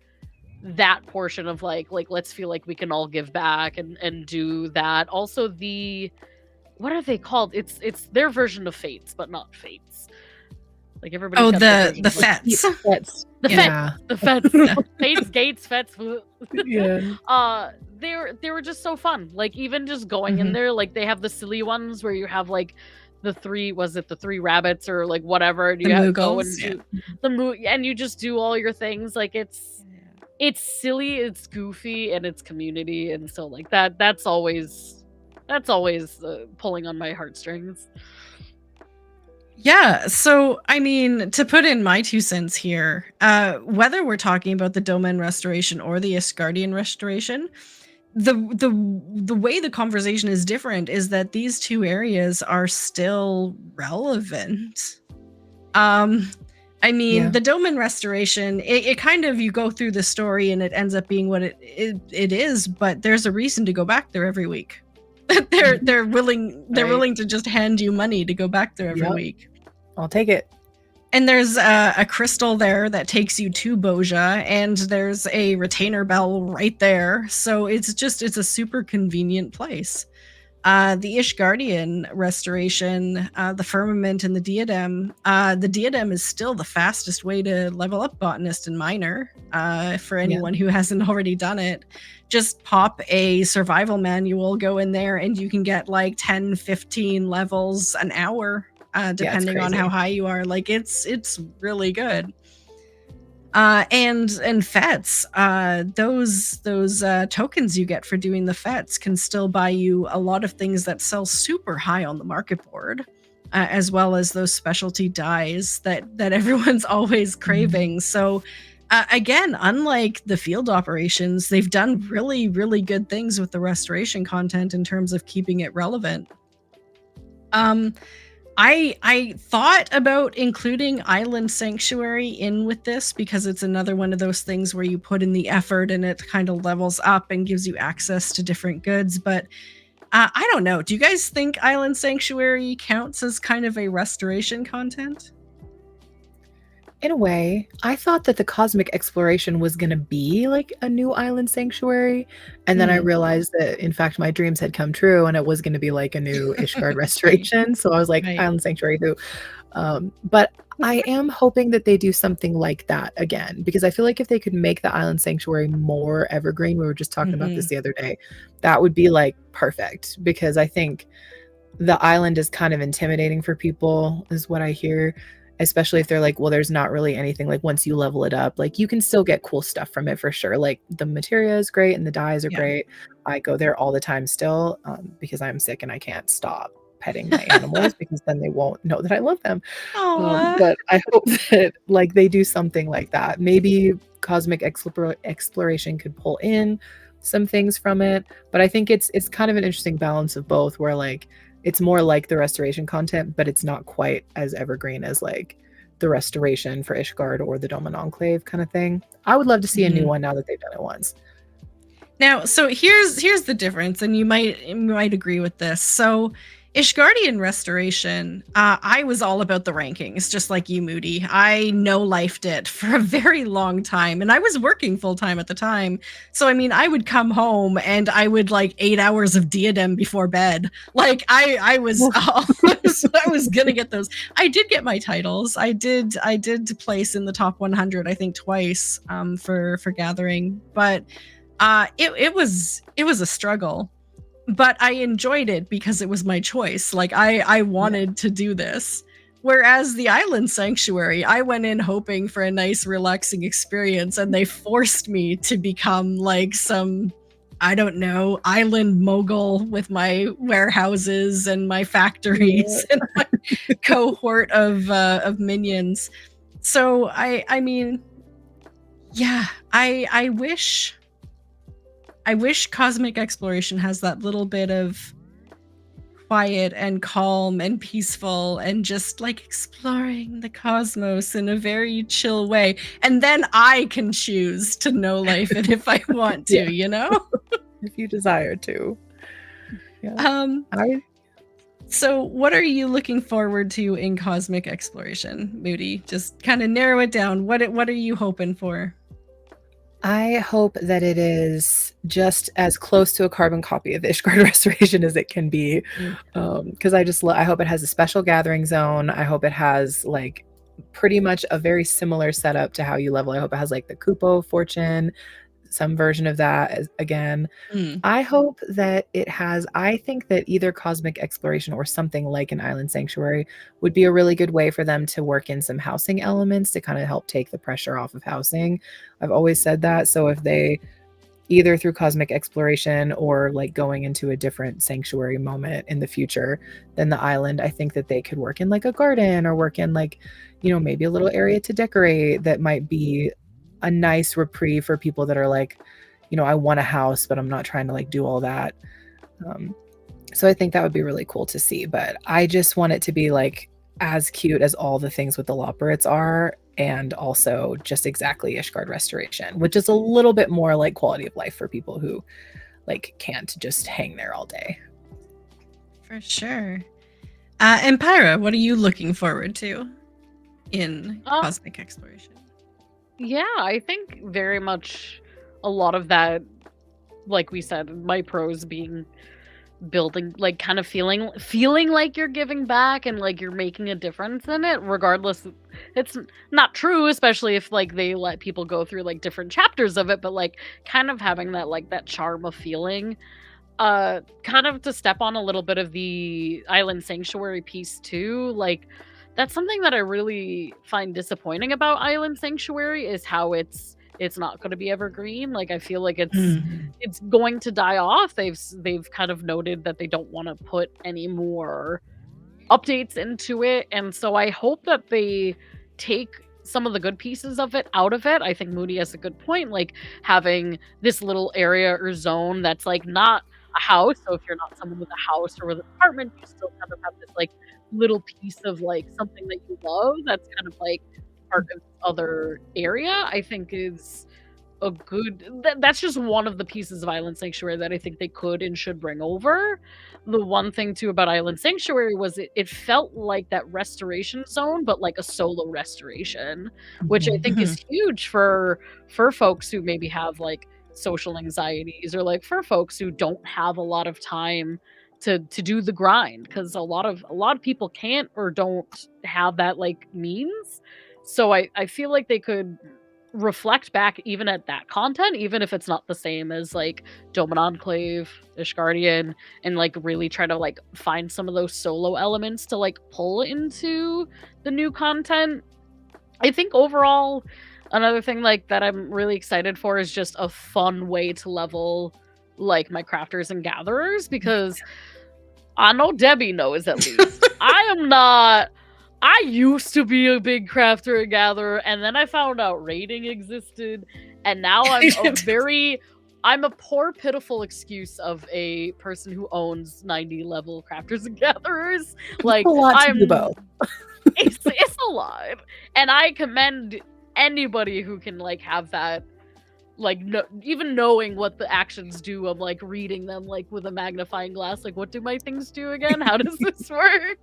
that portion of like let's feel like we can all give back and do that. Also what are they called? It's their version of Fates, but not Fates. Like everybody. Oh, the Fets. The Fets. Fates, Gates, Fets. Yeah. They were just so fun. Like even just going in there, like they have the silly ones where you have like the three rabbits or like whatever, and you have to go and do and you just do all your things. Like it's silly, it's goofy, and it's community, and so like that's always pulling on my heartstrings. Yeah, so I mean, to put in my 2 cents here, whether we're talking about the Domain Restoration or the Ishgardian Restoration, the way the conversation is different is that these 2 areas are still relevant. I mean, the Domain Restoration, it kind of, you go through the story and it ends up being what it is, but there's a reason to go back there every week. they're willing to just hand you money to go back there every week. I'll take it. And there's a crystal there that takes you to Boja, and there's a retainer bell right there. So it's a super convenient place. The Ishgardian Restoration, the Firmament and the Diadem. The Diadem is still the fastest way to level up Botanist and Miner, for anyone who hasn't already done it. Just pop a survival manual, go in there, and you can get like 10, 15 levels an hour, depending on how high you are. Like it's really good. And Fets, those tokens you get for doing the Fets can still buy you a lot of things that sell super high on the market board, as well as those specialty dyes that everyone's always craving. So again, unlike the field operations, they've done really, really good things with the restoration content in terms of keeping it relevant. I thought about including Island Sanctuary in with this because it's another one of those things where you put in the effort and it kind of levels up and gives you access to different goods. But I don't know. Do you guys think Island Sanctuary counts as kind of a restoration content? In a way, I thought that the Cosmic Exploration was going to be like a new Island Sanctuary. And then I realized that, in fact, my dreams had come true and it was going to be like a new Ishgard Restoration. So I was like, Island Sanctuary, who? But I am hoping that they do something like that again, because I feel like if they could make the Island Sanctuary more evergreen, we were just talking about this the other day, that would be like perfect, because I think the island is kind of intimidating for people, is what I hear. Especially if they're like, well, there's not really anything, like once you level it up, like you can still get cool stuff from it for sure. Like the materia is great and the dyes are great. I go there all the time still, because I'm sick and I can't stop petting my animals because then they won't know that I love them. But I hope that like they do something like that. Maybe Cosmic Exploration could pull in some things from it, but I think it's kind of an interesting balance of both, where like it's more like the restoration content, but it's not quite as evergreen as like the restoration for Ishgard or the Doman Enclave kind of thing. I would love to see a new one now that they've done it once. Now, so here's the difference, and you might agree with this. So Ishgardian Restoration, I was all about the rankings, just like you, Moody. I no-lifed it for a very long time, and I was working full-time at the time. So, I mean, I would come home, and I would, like, 8 hours of diadem before bed. Like, I was gonna get those. I did get my titles. I did place in the top 100, I think, twice for Gathering. But it was a struggle. But I enjoyed it because it was my choice. Like I wanted to do this. Whereas the Island Sanctuary, I went in hoping for a nice, relaxing experience, and they forced me to become like some, I don't know, island mogul with my warehouses and my factories and my cohort of minions. So I mean, yeah, I wish Cosmic Exploration has that little bit of quiet and calm and peaceful and just like exploring the cosmos in a very chill way. And then I can choose to no life it if I want to, you know? If you desire to. Yeah. So what are you looking forward to in Cosmic Exploration, Moody? Just kind of narrow it down. What are you hoping for? I hope that it is just as close to a carbon copy of Ishgard Restoration as it can be, because I hope it has a special gathering zone. I hope it has like pretty much a very similar setup to how you level. I hope it has like the Kupo Fortune, some version of that again. I hope that it has, I think that either Cosmic Exploration or something like an Island Sanctuary would be a really good way for them to work in some housing elements to kind of help take the pressure off of housing. I've always said that. So if they either through Cosmic Exploration or like going into a different sanctuary moment in the future than the island, I think that they could work in like a garden or work in like, you know, maybe a little area to decorate that might be a nice reprieve for people that are like, you know, I want a house, but I'm not trying to like do all that. So I think that would be really cool to see, but I just want it to be like as cute as all the things with the Loporrits are, and also just exactly Ishgard Restoration, which is a little bit more like quality of life for people who like can't just hang there all day. For sure. And Pyra, what are you looking forward to in Cosmic Exploration? Yeah, I think very much a lot of that, like we said, my pros being building, like kind of feeling like you're giving back and like you're making a difference in it, regardless. It's not true, especially if like they let people go through like different chapters of it, but like kind of having that like that charm of feeling. Kind of to step on a little bit of the Island Sanctuary piece too, like that's something that I really find disappointing about Island Sanctuary is how it's not going to be evergreen. Like I feel like it's going to die off. They've kind of noted that they don't want to put any more updates into it, and so I hope that they take some of the good pieces of it out of it. I think Moody has a good point, like having this little area or zone that's like not a house. So if you're not someone with a house or with an apartment, you still kind of have this like little piece of like something that you love that's kind of like part of other area. I think is a good that's just one of the pieces of Island Sanctuary that I think they could and should bring over. The one thing too about Island Sanctuary was it felt like that restoration zone, but like a solo restoration, which I think is huge for folks who maybe have like social anxieties, or like for folks who don't have a lot of time to do the grind, because a lot of people can't or don't have that like means. So I feel like they could reflect back even at that content, even if it's not the same as like Doman Enclave, Ishgardian, and like really try to like find some of those solo elements to like pull into the new content. I think overall, another thing like that I'm really excited for is just a fun way to level like my crafters and gatherers, because I know Debbie knows at least. I used to be a big crafter and gatherer, and then I found out raiding existed, and now I'm a very I'm a poor, pitiful excuse of a person who owns 90 level crafters and gatherers. Like, a lot to do both. It's a lot, and I commend anybody who can like have that, like even knowing what the actions do. I'm like reading them like with a magnifying glass. Like, what do my things do again? How does this work?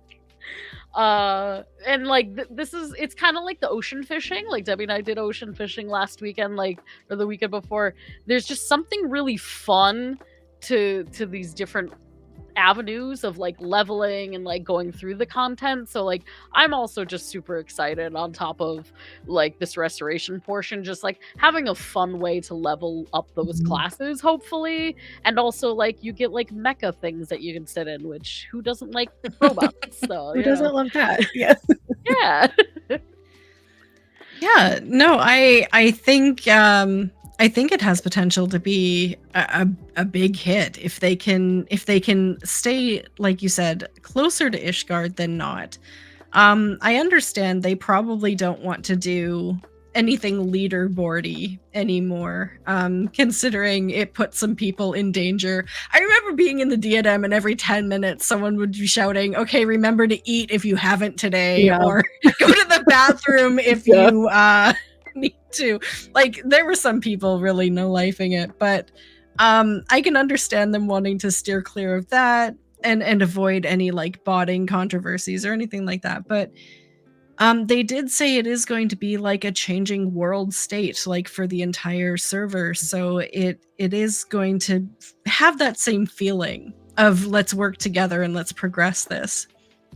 And like it's kind of like the ocean fishing. Like Debbie and I did ocean fishing last weekend, like, or the weekend before. There's just something really fun to these different avenues of like leveling and like going through the content. So like I'm also just super excited on top of like this restoration portion, just like having a fun way to level up those classes, hopefully. And also like you get like mecha things that you can sit in, which who doesn't like robots? So who doesn't love that? Yes. Yeah. Yeah, no, I think it has potential to be a big hit if they can stay, like you said, closer to Ishgard than not. I understand they probably don't want to do anything leaderboardy anymore, considering it put some people in danger. I remember being in the diadem and every 10 minutes someone would be shouting, okay, remember to eat if you haven't today, or go to the bathroom if you need to. Like, there were some people really no-lifing it, but I can understand them wanting to steer clear of that and avoid any like botting controversies or anything like that. But they did say it is going to be like a changing world state, like for the entire server. So it is going to have that same feeling of let's work together and let's progress this.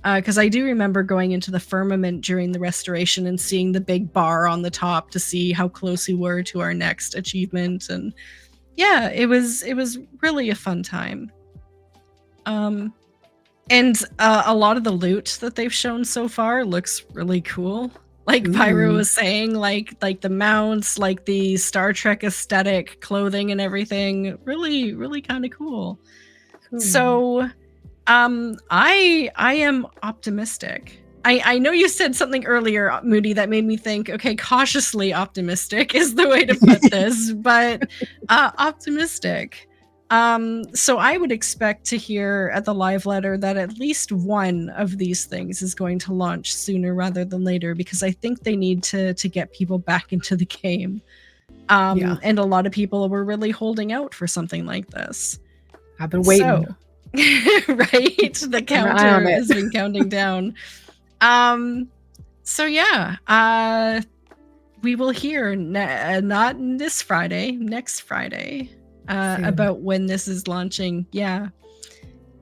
Because I do remember going into the firmament during the restoration and seeing the big bar on the top to see how close we were to our next achievement. And yeah, it was really a fun time. And a lot of the loot that they've shown so far looks really cool. Like Pyra was saying, like the mounts, like the Star Trek aesthetic clothing and everything, really, really kind of cool. So, I am optimistic. I know you said something earlier, Moody, that made me think, okay, cautiously optimistic is the way to put this, but optimistic. So I would expect to hear at the live letter that at least one of these things is going to launch sooner rather than later, because I think they need to get people back into the game. And a lot of people were really holding out for something like this. I've been waiting. So, right? The counter has been counting down. So yeah, we will hear not this Friday, next Friday. About when this is launching. Yeah.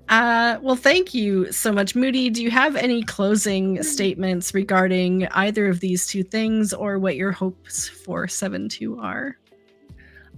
Well, thank you so much. Moody, do you have any closing statements regarding either of these two things or what your hopes for 7.2 are?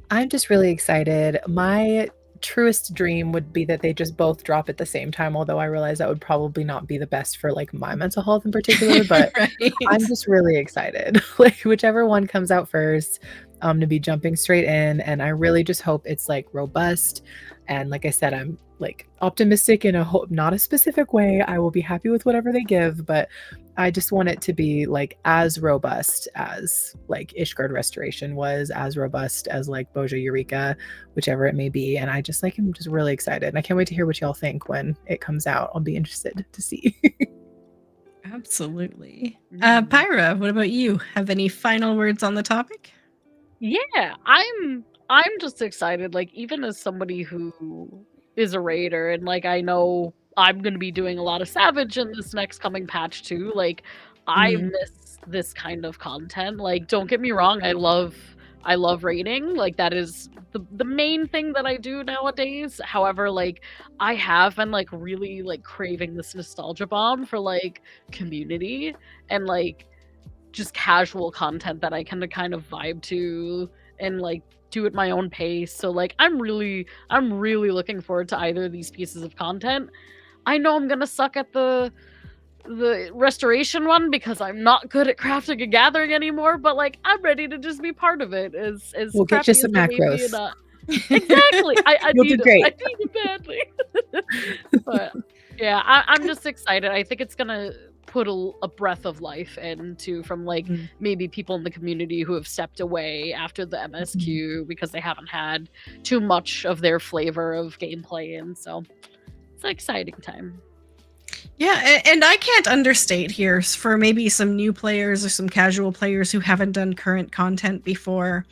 I'm just really excited. My truest dream would be that they just both drop at the same time, although I realize that would probably not be the best for like my mental health in particular, but right. I'm just really excited. Like whichever one comes out first, to be jumping straight in, and I really just hope it's like robust. And like I said, I'm like optimistic in not a specific way. I will be happy with whatever they give, but I just want it to be like as robust as like Ishgard Restoration was, as robust as like Boja Eureka, whichever it may be. And I just like am just really excited, and I can't wait to hear what y'all think when it comes out. I'll be interested to see. Absolutely. Pyra, what about you? Have any final words on the topic? Yeah, I'm just excited, like even as somebody who is a raider, and like I know I'm going to be doing a lot of Savage in this next coming patch too. Like I miss this kind of content. Like don't get me wrong, I love raiding. Like that is the main thing that I do nowadays. However, like I have been like really like craving this nostalgia bomb for like community and like just casual content that I can kind of vibe to and like do at my own pace. So like I'm really looking forward to either of these pieces of content. I know I'm gonna suck at the restoration one because I'm not good at crafting and gathering anymore, but like I'm ready to just be part of it. As we'll get you some macros. Exactly. I You'll need do great. I need it badly. But yeah, I'm just excited. I think it's gonna put a breath of life into from like maybe people in the community who have stepped away after the MSQ because they haven't had too much of their flavor of gameplay, and so it's an exciting time. Yeah, and I can't understate here for maybe some new players or some casual players who haven't done current content before.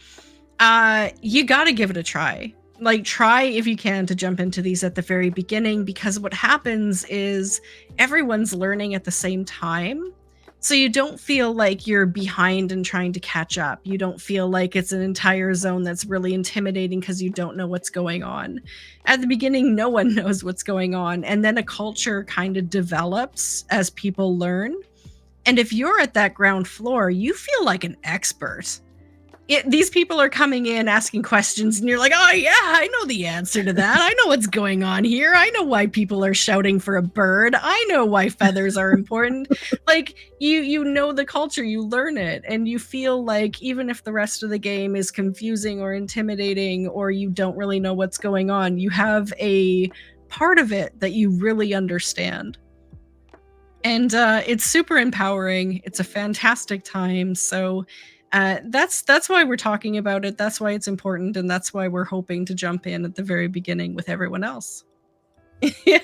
You gotta give it a try. Like, try if you can to jump into these at the very beginning, because what happens is everyone's learning at the same time. So you don't feel like you're behind and trying to catch up. You don't feel like it's an entire zone that's really intimidating because you don't know what's going on. At the beginning, no one knows what's going on. And then a culture kind of develops as people learn. And if you're at that ground floor, you feel like an expert. These people are coming in asking questions and you're like, oh yeah, I know the answer to that. I know what's going on here. I know why people are shouting for a bird. I know why feathers are important. Like, you know the culture, you learn it, and you feel like even if the rest of the game is confusing or intimidating or you don't really know what's going on, you have a part of it that you really understand. And it's super empowering. It's a fantastic time. So that's why we're talking about it. That's why it's important, and that's why we're hoping to jump in at the very beginning with everyone else. Yeah.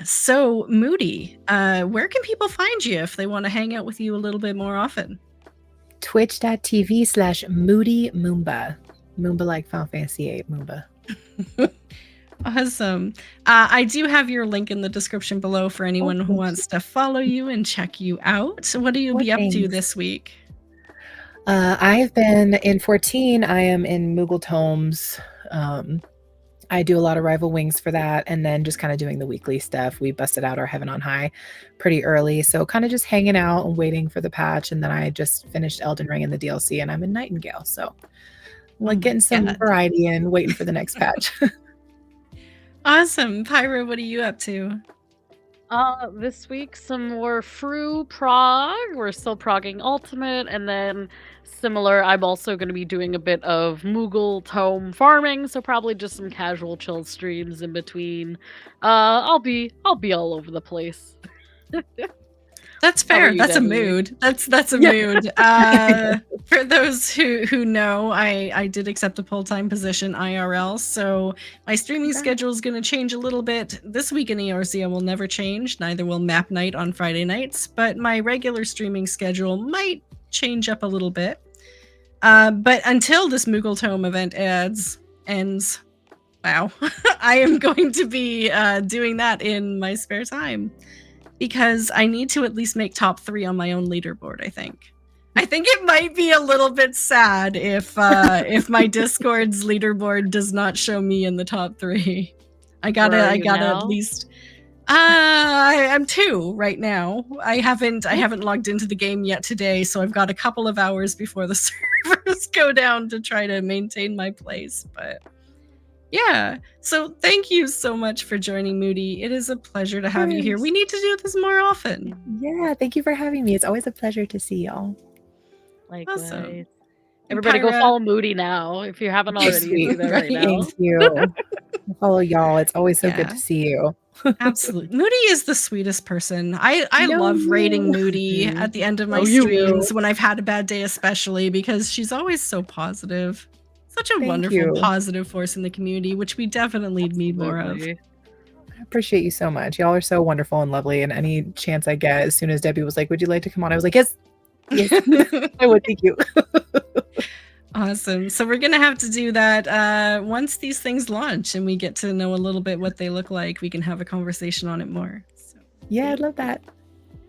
So Moody, where can people find you if they want to hang out with you a little bit more often? Twitch.tv/MoodyMoomba. Moomba like Final Fantasy VIII Moomba. Awesome. I do have your link in the description below for anyone who wants to follow you and check you out. So what do you be up to this week? I have been in 14. I am in Moogle Tomes. I do a lot of Rival Wings for that, and then just kind of doing the weekly stuff. We busted out our Heaven on High pretty early, so kind of just hanging out and waiting for the patch. And then I just finished Elden Ring in the DLC, and I'm in Nightingale, so like getting some variety in, waiting for the next patch. Awesome. Pyra, what are you up to? This week, some more Fru prog. We're still progging Ultimate, and then similar, I'm also going to be doing a bit of Moogle Tome farming, so probably just some casual chill streams in between. I'll be all over the place. That's fair. That's Debbie? A mood. That's a mood. For those who know, I did accept a full-time position IRL, so my streaming schedule is going to change a little bit. This week in Eorzea will never change. Neither will Map Night on Friday nights, but my regular streaming schedule might change up a little bit. But until this Moogle Tome event ends, wow, I am going to be doing that in my spare time. Because I need to at least make top 3 on my own leaderboard, I think. I think it might be a little bit sad if my Discord's leaderboard does not show me in the top 3. I gotta at least. I'm 2 right now. I haven't logged into the game yet today, so I've got a couple of hours before the servers go down to try to maintain my place, but. Yeah, so thank you so much for joining, Moody. It is a pleasure to have you here. We need to do this more often. Yeah, thank you for having me. It's always a pleasure to see y'all. Likewise. Awesome. Everybody go follow Moody now if you haven't already. Do that right now. Thank you. Follow y'all. It's always so good to see you. Absolutely. Moody is the sweetest person. I love rating Moody at the end of my streams when I've had a bad day, especially because she's always so positive. Such a wonderful, positive force in the community, which we definitely need more of. I appreciate you so much. Y'all are so wonderful and lovely. And any chance I get, as soon as Debbie was like, would you like to come on? I was like, yes. Yes, I would. Thank you. Awesome. So we're going to have to do that once these things launch and we get to know a little bit what they look like. We can have a conversation on it more. So, yeah, I'd love that.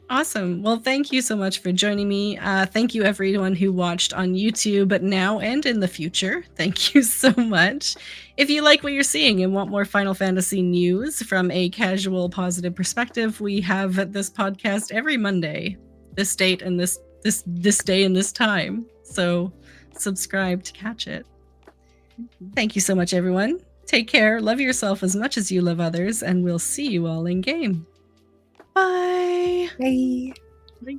Awesome. Well, thank you so much for joining me. Thank you everyone who watched on YouTube now and in the future. Thank you so much. If you like what you're seeing and want more Final Fantasy news from a casual, positive perspective, we have this podcast every Monday, this date and this day and this time. So subscribe to catch it. Thank you so much, everyone. Take care. Love yourself as much as you love others, and we'll see you all in game. Bye. Bye. Bye.